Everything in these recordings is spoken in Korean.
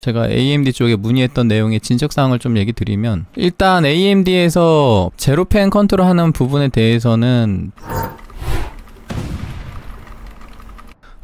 제가 AMD 쪽에 문의했던 내용의 진척사항을 좀 얘기 드리면, 일단 AMD에서 제로펜 컨트롤하는 부분에 대해서는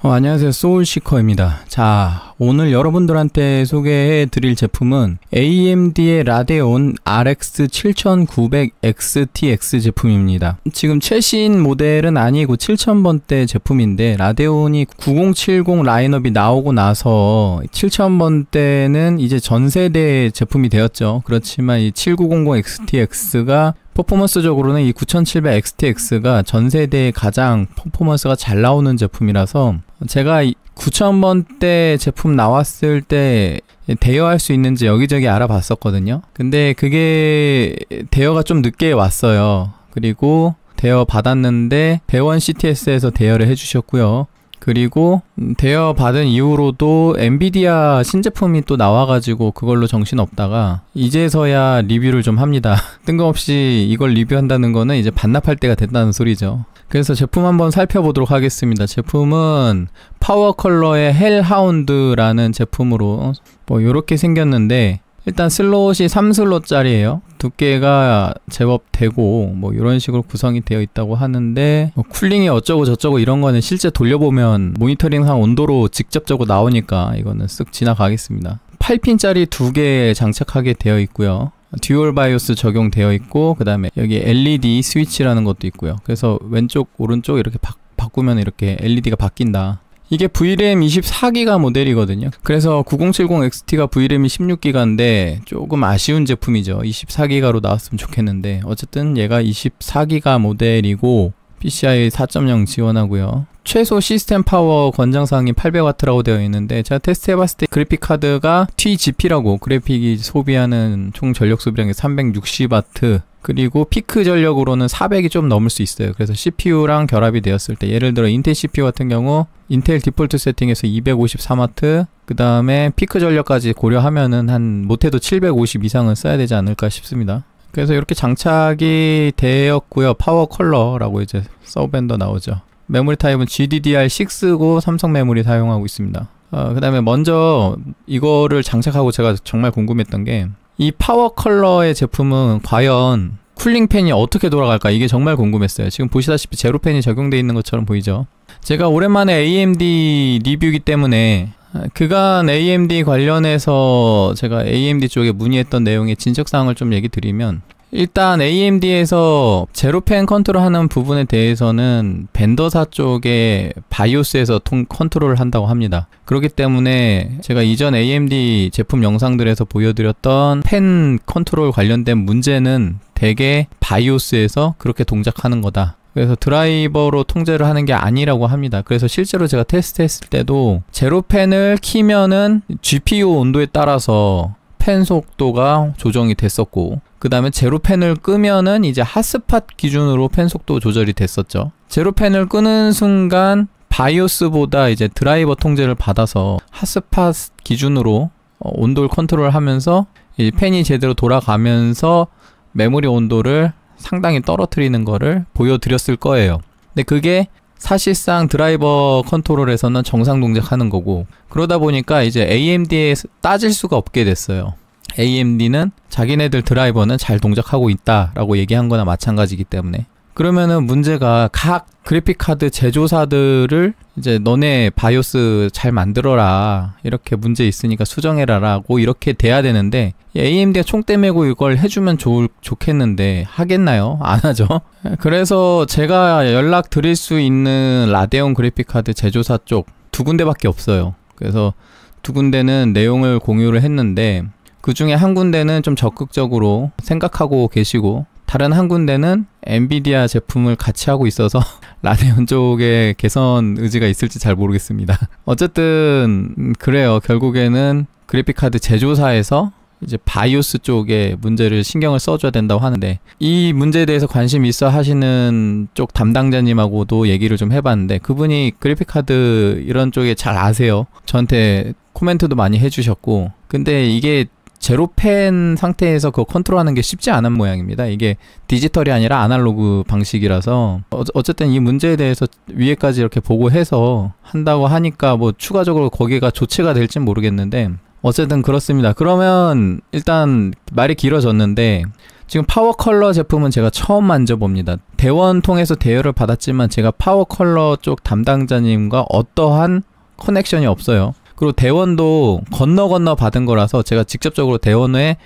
안녕하세요, 소울시커입니다. 자, 오늘 여러분들한테 소개해 드릴 제품은 AMD의 라데온 RX 7900XTX 제품입니다. 지금 최신 모델은 아니고 7000번대 제품인데, 라데온이 9070 라인업이 나오고 나서 7000번대는 이제 전세대 제품이 되었죠. 그렇지만 이 7900XTX가 퍼포먼스적으로는 이 9700XTX가 전세대에 가장 퍼포먼스가 잘 나오는 제품이라서, 제가 9000번대 제품 나왔을 때 대여할 수 있는지 여기저기 알아봤었거든요. 근데 그게 대여가 좀 늦게 왔어요. 그리고 대여 받았는데 대원 CTS에서 대여를 해주셨고요. 그리고 대여 받은 이후로도 엔비디아 신제품이 또 나와가지고 그걸로 정신없다가 이제서야 리뷰를 좀 합니다. 뜬금없이 이걸 리뷰한다는 거는 이제 반납할 때가 됐다는 소리죠. 그래서 제품 한번 살펴보도록 하겠습니다. 제품은 파워 컬러의 헬하운드라는 제품으로 요렇게 생겼는데, 일단 슬롯이 3슬롯짜리예요. 두께가 제법 되고 이런 식으로 구성이 되어 있다고 하는데, 쿨링이 어쩌고 저쩌고 이런 거는 실제 돌려보면 모니터링상 온도로 직접적으로 나오니까 이거는 쓱 지나가겠습니다. 8핀짜리 2개 장착하게 되어 있고요. 듀얼 바이오스 적용되어 있고, 그 다음에 여기 LED 스위치라는 것도 있고요. 그래서 왼쪽 오른쪽 이렇게 바꾸면 이렇게 LED가 바뀐다. 이게 VRAM 24기가 모델이거든요. 그래서 9070XT가 VRAM이 16기가인데 조금 아쉬운 제품이죠. 24기가로 나왔으면 좋겠는데, 어쨌든 얘가 24기가 모델이고 PCIe 4.0 지원하고요. 최소 시스템 파워 권장사항이 800W라고 되어 있는데, 제가 테스트 해봤을 때 그래픽 카드가 TGP라고, 그래픽이 소비하는 총 전력 소비량이 360W, 그리고 피크 전력으로는 400이 좀 넘을 수 있어요. 그래서 CPU랑 결합이 되었을 때, 예를 들어 인텔 CPU 같은 경우 인텔 디폴트 세팅에서 253W, 그 다음에 피크 전력까지 고려하면은 한 못해도 750 이상은 써야 되지 않을까 싶습니다. 그래서 이렇게 장착이 되었고요. 파워 컬러라고 이제 서브밴더 나오죠. 메모리 타입은 GDDR6고 삼성 메모리 사용하고 있습니다. 그 다음에 먼저 이거를 장착하고 제가 정말 궁금했던 게, 이 파워 컬러의 제품은 과연 쿨링팬이 어떻게 돌아갈까, 이게 정말 궁금했어요. 지금 보시다시피 제로팬이 적용되어 있는 것처럼 보이죠. 제가 오랜만에 AMD 리뷰이기 때문에 그간 AMD 관련해서 제가 AMD 쪽에 문의했던 내용의 진척사항을 좀 얘기 드리면, 일단 AMD에서 제로펜 컨트롤하는 부분에 대해서는 벤더사 쪽에 바이오스에서 컨트롤을 한다고 합니다. 그렇기 때문에 제가 이전 AMD 제품 영상들에서 보여드렸던 펜 컨트롤 관련된 문제는 대개 바이오스에서 그렇게 동작하는 거다. 그래서 드라이버로 통제를 하는 게 아니라고 합니다. 그래서 실제로 제가 테스트했을 때도 제로펜을 키면은 GPU 온도에 따라서 펜 속도가 조정이 됐었고, 그 다음에 제로펜을 끄면은 이제 핫스팟 기준으로 펜 속도 조절이 됐었죠. 제로펜을 끄는 순간 바이오스보다 이제 드라이버 통제를 받아서 핫스팟 기준으로 온도를 컨트롤하면서 이 펜이 제대로 돌아가면서 메모리 온도를 상당히 떨어뜨리는 거를 보여드렸을 거예요. 근데 그게 사실상 드라이버 컨트롤에서는 정상 동작하는 거고, 그러다 보니까 이제 AMD에 따질 수가 없게 됐어요. AMD는 자기네들 드라이버는 잘 동작하고 있다라고 얘기한 거나 마찬가지이기 때문에, 그러면은 문제가 각 그래픽카드 제조사들을 이제 너네 바이오스 잘 만들어라, 이렇게 문제 있으니까 수정해라 라고 이렇게 돼야 되는데, AMD가 총대 메고 이걸 해주면 좋겠는데 하겠나요? 안 하죠. 그래서 제가 연락 드릴 수 있는 라데온 그래픽카드 제조사 쪽 2군데밖에 없어요. 그래서 2군데는 내용을 공유를 했는데, 그 중에 한 군데는 좀 적극적으로 생각하고 계시고, 다른 한 군데는 엔비디아 제품을 같이 하고 있어서 라데온 쪽에 개선 의지가 있을지 잘 모르겠습니다. 어쨌든 그래요. 결국에는 그래픽카드 제조사에서 이제 바이오스 쪽에 문제를 신경을 써줘야 된다고 하는데, 이 문제에 대해서 관심 있어 하시는 쪽 담당자님하고도 얘기를 좀 해봤는데, 그분이 그래픽카드 이런 쪽에 잘 아세요. 저한테 코멘트도 많이 해주셨고, 근데 이게 제로펜 상태에서 그거 컨트롤하는 게 쉽지 않은 모양입니다. 이게 디지털이 아니라 아날로그 방식이라서 어쨌든 이 문제에 대해서 위에까지 이렇게 보고해서 한다고 하니까 뭐 추가적으로 거기가 조치가 될진 모르겠는데, 어쨌든 그렇습니다. 그러면 일단 말이 길어졌는데 지금 파워 컬러 제품은 제가 처음 만져봅니다. 대원 통해서 대여를 받았지만 제가 파워 컬러 쪽 담당자님과 어떠한 커넥션이 없어요. 그리고 대원도 건너 받은 거라서 제가 직접적으로 대원에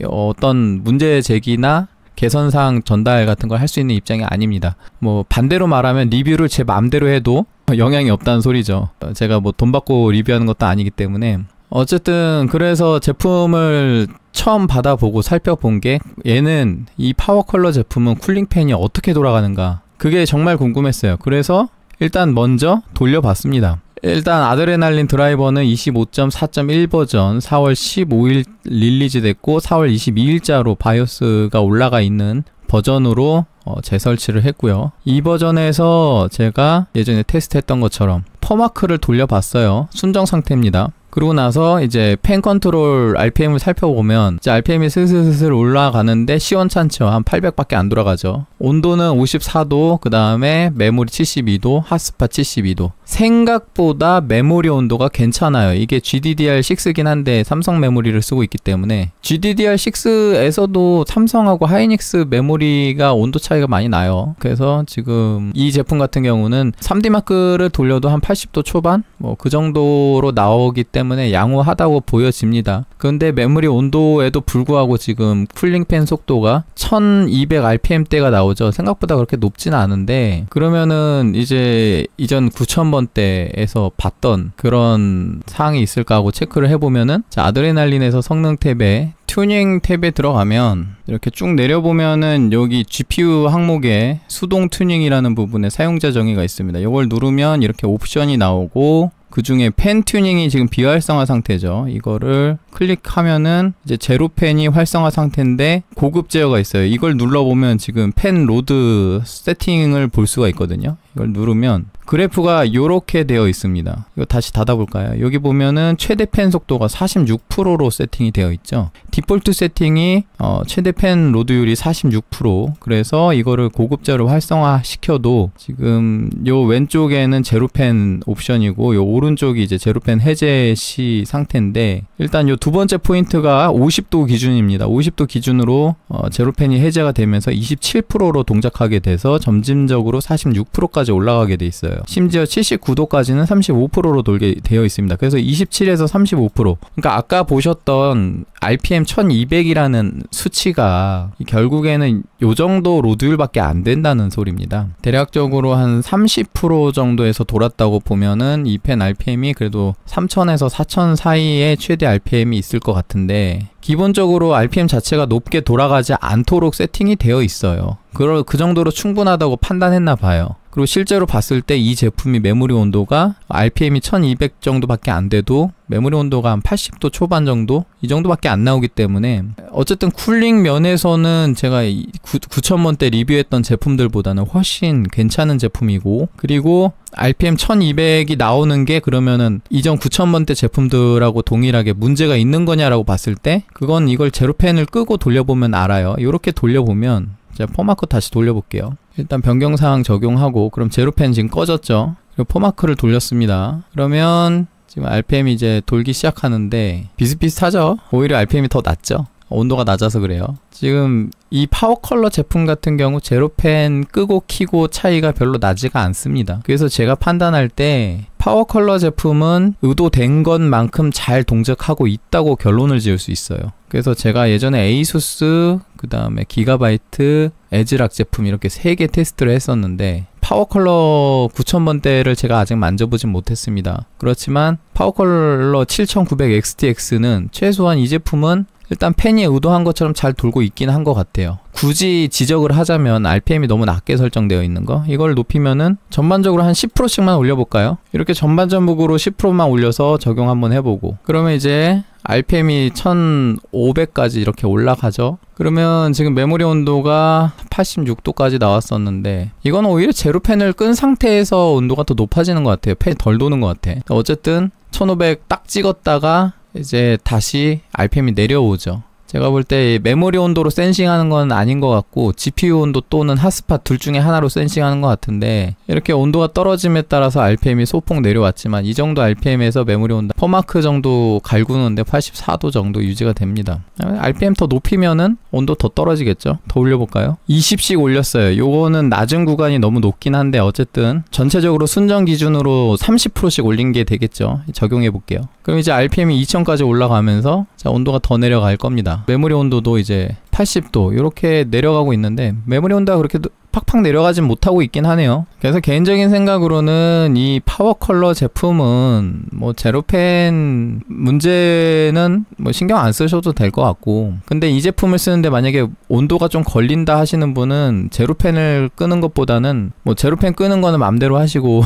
어떤 문제 제기나 개선사항 전달 같은 걸 할 수 있는 입장이 아닙니다. 뭐 반대로 말하면 리뷰를 제 마음대로 해도 영향이 없다는 소리죠. 제가 뭐 돈 받고 리뷰하는 것도 아니기 때문에. 어쨌든 그래서 제품을 처음 받아보고 살펴본 게 얘는 이 파워 컬러 제품은 쿨링팬이 어떻게 돌아가는가 그게 정말 궁금했어요. 그래서 일단 먼저 돌려봤습니다. 일단 아드레날린 드라이버는 25.4.1 버전 4월 15일 릴리즈 됐고 4월 22일자로 바이오스가 올라가 있는 버전으로 재설치를 했고요. 이 버전에서 제가 예전에 테스트했던 것처럼 퍼마크를 돌려봤어요. 순정 상태입니다. 그러고 나서 이제 팬 컨트롤 RPM을 살펴보면 이제 RPM이 슬슬슬 올라가는데 시원찮죠. 한 800밖에 안 돌아가죠. 온도는 54도, 그 다음에 메모리 72도, 핫스팟 72도. 생각보다 메모리 온도가 괜찮아요. 이게 GDDR6긴 한데 삼성 메모리를 쓰고 있기 때문에 GDDR6에서도 삼성하고 하이닉스 메모리가 온도 차이가 많이 나요. 그래서 지금 이 제품 같은 경우는 3D마크를 돌려도 한 80도 초반? 뭐 그 정도로 나오기 때문에 양호하다고 보여집니다. 그런데 메모리 온도에도 불구하고 지금 쿨링팬 속도가 1200rpm대가 나오죠. 생각보다 그렇게 높지는 않은데 그러면은 이제 이전 9000번대에서 봤던 그런 사항이 있을까 하고 체크를 해보면은 자, 아드레날린에서 성능 탭에 튜닝 탭에 들어가면 이렇게 쭉 내려보면은 여기 GPU 항목에 수동 튜닝이라는 부분에 사용자 정의가 있습니다. 이걸 누르면 이렇게 옵션이 나오고 그 중에 팬 튜닝이 지금 비활성화 상태죠. 이거를 클릭하면은 이제 제로 팬이 활성화 상태인데 고급 제어가 있어요. 이걸 눌러보면 지금 팬 로드 세팅을 볼 수가 있거든요. 이걸 누르면 그래프가 이렇게 되어 있습니다. 이거 다시 닫아볼까요? 여기 보면은 최대 팬 속도가 46%로 세팅이 되어 있죠. 디폴트 세팅이 최대 팬 로드율이 46%. 그래서 이거를 고급제로 활성화 시켜도 지금 요 왼쪽에는 제로팬 옵션이고 요 오른쪽이 이제 제로팬 해제 시 상태인데 일단 요 두 번째 포인트가 50도 기준입니다. 50도 기준으로 제로팬이 해제가 되면서 27%로 동작하게 돼서 점진적으로 46%까지 올라가게 돼 있어요. 심지어 79도까지는 35%로 돌게 되어 있습니다. 그래서 27에서 35%. 그러니까 아까 보셨던 RPM 1200이라는 수치가 결국에는 요 정도 로드율밖에 안 된다는 소리입니다. 대략적으로 한 30% 정도에서 돌았다고 보면은 이 펜 RPM이 그래도 3000에서 4000 사이에 최대 RPM이 있을 것 같은데 기본적으로 RPM 자체가 높게 돌아가지 않도록 세팅이 되어 있어요. 그 정도로 충분하다고 판단했나 봐요. 그리고 실제로 봤을 때 이 제품이 메모리 온도가 RPM이 1200 정도밖에 안 돼도 메모리 온도가 한 80도 초반 정도? 이 정도밖에 안 나오기 때문에 어쨌든 쿨링 면에서는 제가 9000번대 리뷰했던 제품들보다는 훨씬 괜찮은 제품이고 그리고 RPM 1200이 나오는 게 그러면은 이전 9000번대 제품들하고 동일하게 문제가 있는 거냐라고 봤을 때 그건 이걸 제로펜을 끄고 돌려보면 알아요. 이렇게 돌려보면 제가 퍼마크 다시 돌려볼게요. 일단 변경사항 적용하고 그럼 제로펜 지금 꺼졌죠. 그리고 퍼마크를 돌렸습니다. 그러면 지금 RPM이 이제 돌기 시작하는데 비슷비슷하죠. 오히려 RPM이 더 낮죠. 온도가 낮아서 그래요. 지금 이 파워 컬러 제품 같은 경우 제로펜 끄고 키고 차이가 별로 나지가 않습니다. 그래서 제가 판단할 때 파워 컬러 제품은 의도된 것만큼 잘 동작하고 있다고 결론을 지을 수 있어요. 그래서 제가 예전에 에이수스, 그 다음에 기가바이트, 에즈락 제품 이렇게 3개 테스트를 했었는데 파워 컬러 9000번대를 제가 아직 만져보진 못했습니다. 그렇지만 파워 컬러 7900XTX는 최소한 이 제품은 일단 팬이 의도한 것처럼 잘 돌고 있긴 한 것 같아요. 굳이 지적을 하자면 RPM이 너무 낮게 설정되어 있는 거 이걸 높이면은 전반적으로 한 10%씩만 올려볼까요? 이렇게 전반전복으로 10%만 올려서 적용 한번 해보고 그러면 이제 RPM이 1500까지 이렇게 올라가죠. 그러면 지금 메모리 온도가 86도까지 나왔었는데 이건 오히려 제로팬을 끈 상태에서 온도가 더 높아지는 것 같아요. 팬이 덜 도는 것 같아. 어쨌든 1500 딱 찍었다가 이제 다시 RPM이 내려오죠. 제가 볼 때 메모리 온도로 센싱하는 건 아닌 것 같고 GPU 온도 또는 핫스팟 둘 중에 하나로 센싱하는 것 같은데, 이렇게 온도가 떨어짐에 따라서 RPM이 소폭 내려왔지만 이 정도 RPM에서 메모리 온도 퍼마크 정도 갈구는데 84도 정도 유지가 됩니다. RPM 더 높이면은 온도 더 떨어지겠죠. 더 올려볼까요? 20씩 올렸어요. 요거는 낮은 구간이 너무 높긴 한데 어쨌든 전체적으로 순정 기준으로 30%씩 올린 게 되겠죠. 적용해 볼게요. 그럼 이제 RPM이 2000까지 올라가면서 자, 온도가 더 내려갈 겁니다. 메모리 온도도 이제 80도 이렇게 내려가고 있는데, 메모리 온도가 그렇게 팍팍 내려가진 못하고 있긴 하네요. 그래서 개인적인 생각으로는 이 파워 컬러 제품은 뭐 제로펜 문제는 뭐 신경 안 쓰셔도 될 것 같고, 근데 이 제품을 쓰는데 만약에 온도가 좀 걸린다 하시는 분은 제로펜을 끄는 것보다는 뭐 제로펜 끄는 거는 맘대로 하시고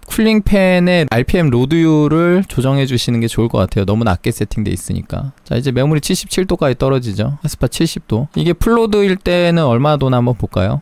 쿨링팬의 RPM 로드율을 조정해 주시는 게 좋을 것 같아요. 너무 낮게 세팅돼 있으니까. 자, 이제 메모리 77도까지 떨어지죠. 핫스팟 70도. 이게 풀로드일 때는 얼마 도나 한번 볼까요?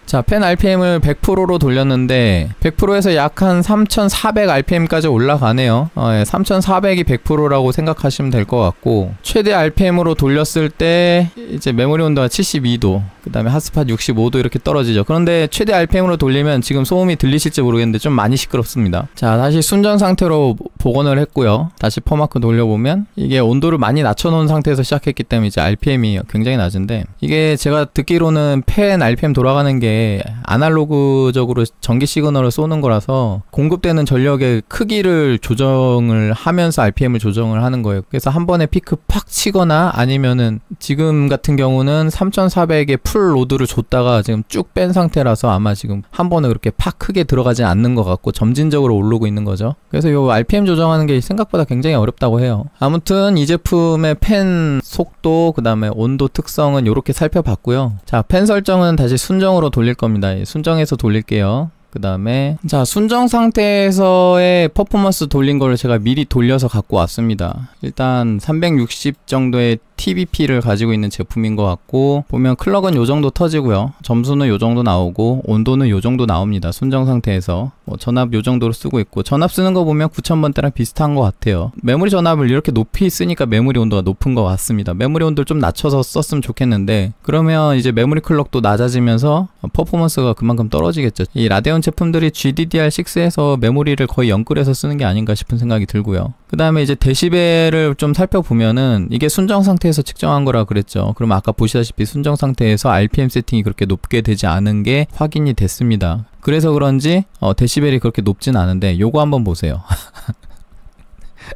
자, 펜 RPM을 100%로 돌렸는데 100%에서 약 한 3400rpm까지 올라가네요. 3400이 100%라고 생각하시면 될 것 같고, 최대 RPM으로 돌렸을 때 이제 메모리 온도가 72도, 그 다음에 핫스팟 65도 이렇게 떨어지죠. 그런데 최대 RPM으로 돌리면 지금 소음이 들리실지 모르겠는데 좀 많이 시끄럽습니다. 자, 다시 순정 상태로 복원을 했고요. 다시 퍼마크 돌려보면 이게 온도를 많이 낮춰놓은 상태에서 시작했기 때문에 이제 RPM이 굉장히 낮은데, 이게 제가 듣기로는 펜 RPM 돌아가는 게 아날로그적으로 전기 시그널을 쏘는 거라서 공급되는 전력의 크기를 조정을 하면서 RPM을 조정을 하는 거예요. 그래서 한 번에 피크 팍 치거나 아니면은 지금 같은 경우는 3400에 풀 로드를 줬다가 지금 쭉 뺀 상태라서 아마 지금 한 번에 그렇게 팍 크게 들어가지 않는 것 같고 점진적으로 오르고 있는 거죠. 그래서 이 RPM 조정하는 게 생각보다 굉장히 어렵다고 해요. 아무튼 이 제품의 펜 속도, 그 다음에 온도 특성은 이렇게 살펴봤고요. 자, 펜 설정은 다시 순정으로 돌릴 겁니다. 순정해서 돌릴게요. 그 다음에 자, 순정 상태에서의 퍼포먼스 돌린 거를 제가 미리 돌려서 갖고 왔습니다. 일단 360 정도의 TBP를 가지고 있는 제품인 것 같고, 보면 클럭은 요 정도 터지고요. 점수는 요 정도 나오고, 온도는 요 정도 나옵니다. 순정 상태에서. 뭐 전압 요 정도로 쓰고 있고, 전압 쓰는 거 보면 9000번대랑 비슷한 것 같아요. 메모리 전압을 이렇게 높이 쓰니까 메모리 온도가 높은 것 같습니다. 메모리 온도를 좀 낮춰서 썼으면 좋겠는데, 그러면 이제 메모리 클럭도 낮아지면서 퍼포먼스가 그만큼 떨어지겠죠. 이 라데온 제품들이 GDDR6에서 메모리를 거의 연끌해서 쓰는 게 아닌가 싶은 생각이 들고요. 그 다음에 이제 데시벨을 좀 살펴보면은 이게 순정 상태에서 측정한 거라 그랬죠. 그럼 아까 보시다시피 순정 상태에서 RPM 세팅이 그렇게 높게 되지 않은 게 확인이 됐습니다. 그래서 그런지 데시벨이 그렇게 높진 않은데, 요거 한번 보세요.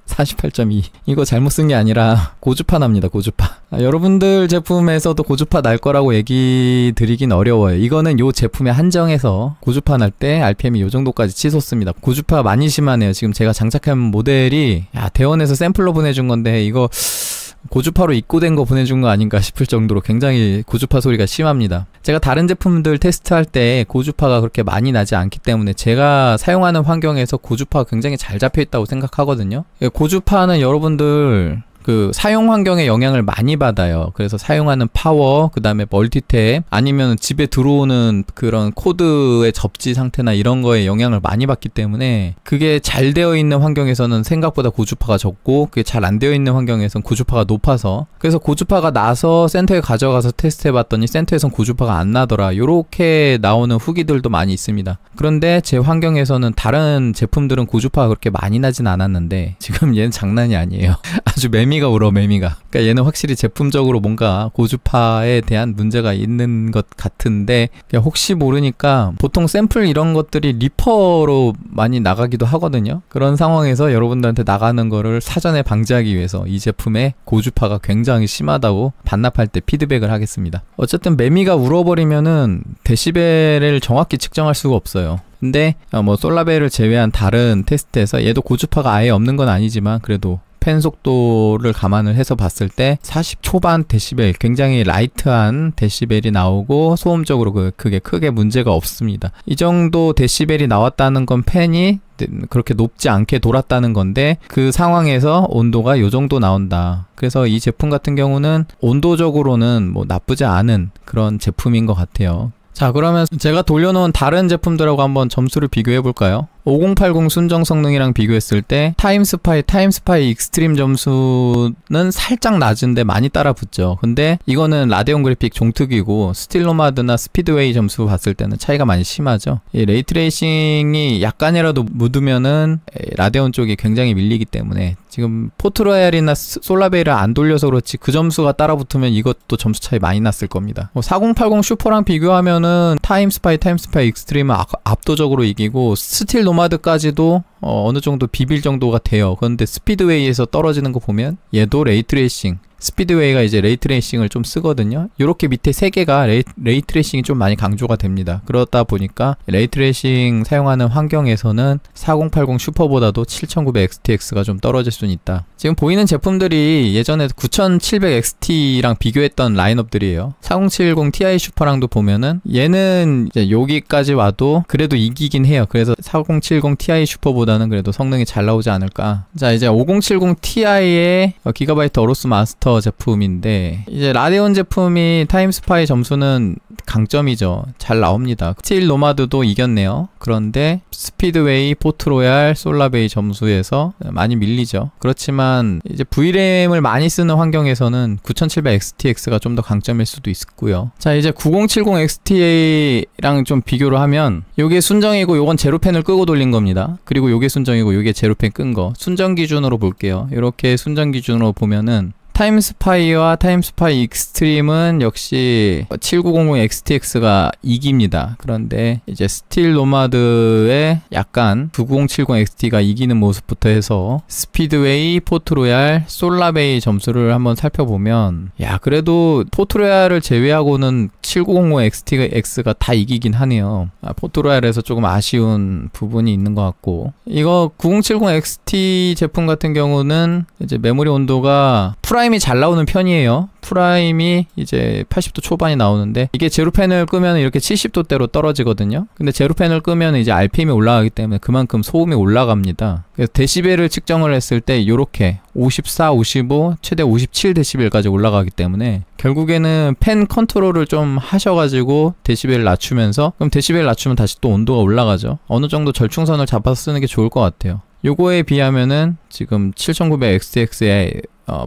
48.2. 이거 잘못 쓴 게 아니라 고주파 납니다. 고주파. 여러분들 제품에서도 고주파 날 거라고 얘기 드리긴 어려워요. 이거는 요 제품에 한정해서 고주파 날 때 RPM이 요 정도까지 치솟습니다. 고주파 많이 심하네요. 지금 제가 장착한 모델이 대원에서 샘플로 보내준 건데 이거 고주파로 입고된 거 보내준 거 아닌가 싶을 정도로 굉장히 고주파 소리가 심합니다. 제가 다른 제품들 테스트할 때 고주파가 그렇게 많이 나지 않기 때문에 제가 사용하는 환경에서 고주파가 굉장히 잘 잡혀 있다고 생각하거든요. 고주파는 여러분들 그 사용 환경에 영향을 많이 받아요. 그래서 사용하는 파워, 그 다음에 멀티탭, 아니면 집에 들어오는 그런 코드의 접지 상태나 이런 거에 영향을 많이 받기 때문에, 그게 잘 되어 있는 환경에서는 생각보다 고주파가 적고, 그게 잘 안 되어 있는 환경에서는 고주파가 높아서, 그래서 고주파가 나서 센터에 가져가서 테스트 해봤더니 센터에선 고주파가 안 나더라, 요렇게 나오는 후기들도 많이 있습니다. 그런데 제 환경에서는 다른 제품들은 고주파가 그렇게 많이 나진 않았는데, 지금 얘는 장난이 아니에요. 아주 매미가 울어, 매미가. 그러니까 얘는 확실히 제품적으로 뭔가 고주파에 대한 문제가 있는 것 같은데, 혹시 모르니까 보통 샘플 이런 것들이 리퍼로 많이 나가기도 하거든요. 그런 상황에서 여러분들한테 나가는 거를 사전에 방지하기 위해서 이 제품의 고주파가 굉장히 심하다고 반납할 때 피드백을 하겠습니다. 어쨌든 매미가 울어버리면은 데시벨을 정확히 측정할 수가 없어요. 근데 뭐 솔라벨을 제외한 다른 테스트에서 얘도 고주파가 아예 없는 건 아니지만 그래도 펜 속도를 감안을 해서 봤을 때 40 초반 데시벨, 굉장히 라이트한 데시벨이 나오고 소음적으로 그게 크게 문제가 없습니다. 이 정도 데시벨이 나왔다는 건 펜이 그렇게 높지 않게 돌았다는 건데, 그 상황에서 온도가 요 정도 나온다. 그래서 이 제품 같은 경우는 온도적으로는 뭐 나쁘지 않은 그런 제품인 것 같아요. 자, 그러면 제가 돌려놓은 다른 제품들하고 한번 점수를 비교해 볼까요? 5080 순정 성능이랑 비교했을 때 타임스파이 익스트림 점수는 살짝 낮은데 많이 따라붙죠. 근데 이거는 라데온 그래픽 종특이고 스틸노마드나 스피드웨이 점수 봤을 때는 차이가 많이 심하죠. 이 레이트레이싱이 약간이라도 묻으면은 라데온 쪽이 굉장히 밀리기 때문에 지금 포트로얄이나 솔라베이를 안 돌려서 그렇지 그 점수가 따라붙으면 이것도 점수 차이 많이 났을 겁니다. 4080 슈퍼랑 비교하면은 타임스파이 익스트림은 압도적으로 이기고 스틸 노마드까지도 어느 정도 비빌 정도가 돼요. 그런데 스피드웨이에서 떨어지는 거 보면 얘도 레이트레이싱, 스피드웨이가 이제 레이트레이싱을 좀 쓰거든요. 요렇게 밑에 세 개가 레이트레이싱이 좀 많이 강조가 됩니다. 그러다 보니까 레이트레이싱 사용하는 환경에서는 4080 슈퍼보다도 7900XTX가 좀 떨어질 수는 있다. 지금 보이는 제품들이 예전에 9700XT랑 비교했던 라인업들이에요. 4070 Ti 슈퍼랑도 보면은 얘는 이제 여기까지 와도 그래도 이기긴 해요. 그래서 4070 Ti 슈퍼보다는 그래도 성능이 잘 나오지 않을까. 자, 이제 5070 Ti의 기가바이트 어로스 마스터 제품인데 이제 라데온 제품이 타임스파이 점수는 강점이죠. 잘 나옵니다. 스틸 노마드도 이겼네요. 그런데 스피드웨이, 포트로얄, 솔라베이 점수에서 많이 밀리죠. 그렇지만 이제 V램을 많이 쓰는 환경에서는 9700XTX가 좀 더 강점일 수도 있고요. 자, 이제 9070XTA랑 좀 비교를 하면 요게 순정이고 요건 제로펜을 끄고 돌린 겁니다. 그리고 요게 순정이고 요게 제로펜 끈 거. 순정 기준으로 볼게요. 이렇게 순정 기준으로 보면은 타임스파이와 타임스파이 익스트림은 역시 7900XTX가 이깁니다. 그런데 이제 스틸 노마드의 약간 9070XT가 이기는 모습부터 해서 스피드웨이, 포트로얄, 솔라베이 점수를 한번 살펴보면 야, 그래도 포트로얄을 제외하고는 7900XTX가 다 이기긴 하네요. 포트로얄에서 조금 아쉬운 부분이 있는 것 같고, 이거 9070XT 제품 같은 경우는 이제 메모리 온도가 프라임이 잘 나오는 편이에요. 프라임이 이제 80도 초반이 나오는데 이게 제로펜을 끄면 이렇게 70도대로 떨어지거든요. 근데 제로펜을 끄면 이제 RPM이 올라가기 때문에 그만큼 소음이 올라갑니다. 그래서 데시벨을 측정을 했을 때 이렇게 54, 55, 최대 57데시벨까지 올라가기 때문에 결국에는 펜 컨트롤을 좀 하셔가지고 데시벨을 낮추면서, 그럼 데시벨 낮추면 다시 또 온도가 올라가죠. 어느 정도 절충선을 잡아서 쓰는 게 좋을 것 같아요. 요거에 비하면은 지금 7900XTX의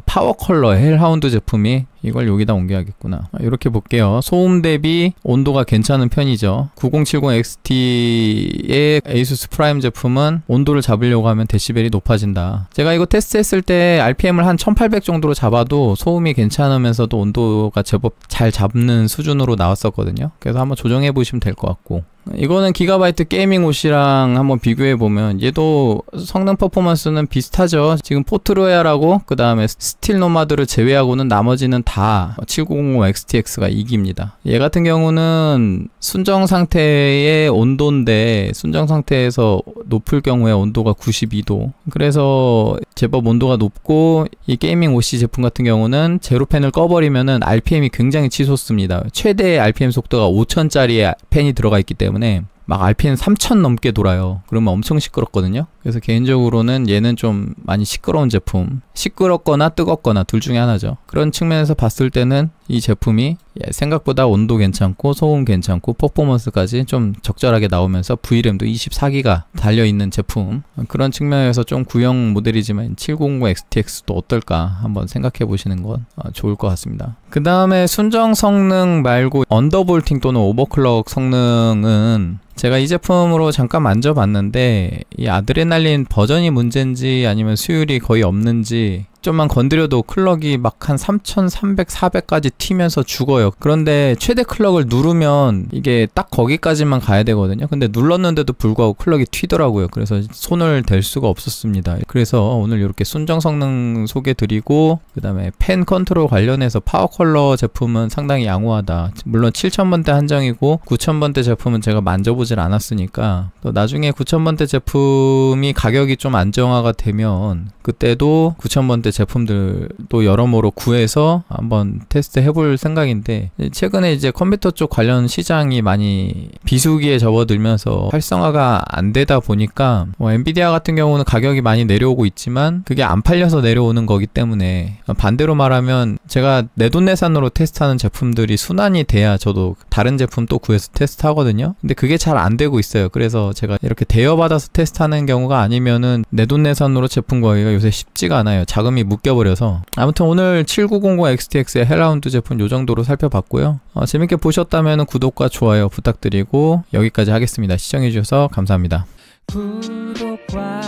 파워 컬러 헬하운드 제품이, 이걸 여기다 옮겨야겠구나. 이렇게 볼게요. 소음 대비 온도가 괜찮은 편이죠. 9070XT의 ASUS 프라임 제품은 온도를 잡으려고 하면 데시벨이 높아진다. 제가 이거 테스트했을 때 RPM을 한 1800 정도로 잡아도 소음이 괜찮으면서도 온도가 제법 잘 잡는 수준으로 나왔었거든요. 그래서 한번 조정해 보시면 될 것 같고, 이거는 기가바이트 게이밍 옷이랑 한번 비교해보면 얘도 성능 퍼포먼스는 비슷하죠. 지금 포트로얄하고 그 다음에 스틸 노마드를 제외하고는 나머지는 다 7900XTX가 이깁니다. 얘 같은 경우는 순정 상태의 온도인데 순정 상태에서 높을 경우에 온도가 92도, 그래서 제법 온도가 높고, 이 게이밍 OC 제품 같은 경우는 제로펜을 꺼버리면은 RPM이 굉장히 치솟습니다. 최대 RPM 속도가 5000짜리 펜이 들어가 있기 때문에 막 RPM 3000 넘게 돌아요. 그러면 엄청 시끄럽거든요. 그래서 개인적으로는 얘는 좀 많이 시끄러운 제품, 시끄럽거나 뜨겁거나 둘 중에 하나죠. 그런 측면에서 봤을 때는 이 제품이 생각보다 온도 괜찮고 소음 괜찮고 퍼포먼스까지 좀 적절하게 나오면서 V램도 24기가 달려있는 제품, 그런 측면에서 좀 구형 모델이지만 7090XTX도 어떨까 한번 생각해 보시는 건 좋을 것 같습니다. 그 다음에 순정 성능 말고 언더볼팅 또는 오버클럭 성능은 제가 이 제품으로 잠깐 만져봤는데 이 아드레날린 버전이 문제인지 아니면 수율이 거의 없는지 좀만 건드려도 클럭이 막 한 3300, 400까지 튀면서 죽어요. 그런데 최대 클럭을 누르면 이게 딱 거기까지만 가야 되거든요. 근데 눌렀는데도 불구하고 클럭이 튀더라고요. 그래서 손을 댈 수가 없었습니다. 그래서 오늘 이렇게 순정 성능 소개 드리고, 그 다음에 펜 컨트롤 관련해서 파워 컬러 제품은 상당히 양호하다. 물론 7000번대 한정이고 9000번대 제품은 제가 만져보질 않았으니까, 또 나중에 9000번대 제품이 가격이 좀 안정화가 되면 그때도 9000번대 7000번대 제품들도 여러모로 구해서 한번 테스트 해볼 생각인데, 최근에 이제 컴퓨터 쪽 관련 시장이 많이 비수기에 접어들면서 활성화가 안 되다 보니까 엔비디아 같은 경우는 가격이 많이 내려오고 있지만 그게 안 팔려서 내려오는 거기 때문에, 반대로 말하면 제가 내돈내산으로 테스트하는 제품들이 순환이 돼야 저도 다른 제품 또 구해서 테스트하거든요. 근데 그게 잘 안 되고 있어요. 그래서 제가 이렇게 대여받아서 테스트하는 경우가 아니면은 내돈내산으로 제품 구하기가 요새 쉽지가 않아요. 자금이 묶여버려서. 아무튼 오늘 7900XTX의 헬라운드 제품 요 정도로 살펴봤고요. 재밌게 보셨다면 구독과 좋아요 부탁드리고 여기까지 하겠습니다. 시청해주셔서 감사합니다. 구독과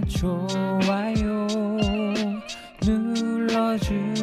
좋아요 눌러주세요.